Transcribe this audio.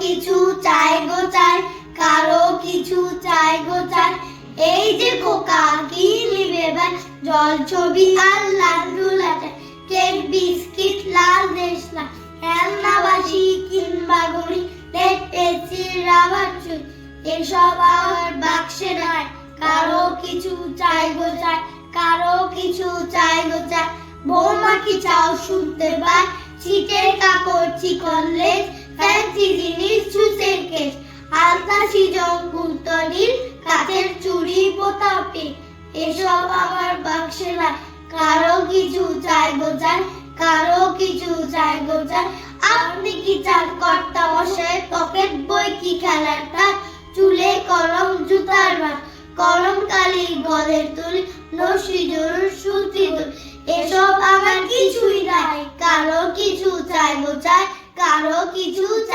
কিছু চাই গো চাই, কারো কিছু চাই গো চাই। এই যে খোকা কি নিবে ভাই, জল ছবি আর লাল রুলা চাই, কেক বিস্কিট লাল দেশলা, খেলনাবাসি কিংবা ঘড়ি, লেট পেন্সিল রাবার চুল, এসব আমার বাক্সে নাই। কারো কিছু চাই গো চাই, কারো কিছু চাই গো চাই। বৌমা কি চাও শুনতে পাই, চিটের কাপড় চিকন লেস, ফ্যান্সি জিনিস জুসের কেস, আলতা সিজন কুন্তরির, কাচের চুড়ি পোতাপি, এসব আমার বাক্সে নাই। কারো কিছু চাই গো চাই, কারো কিছু চাই গো চাই। আপনি কি চান কর্তা মশাই, পকেট বই কি খেলার কাজ, চুলে কলম জুতার মাছ, কলম কালি গলের তুলি, নসি জরুর সুতি দুল, এসব আমার কিছুই নাই। কারো কিছু চাই গো চাই, কারো কিছু চাই।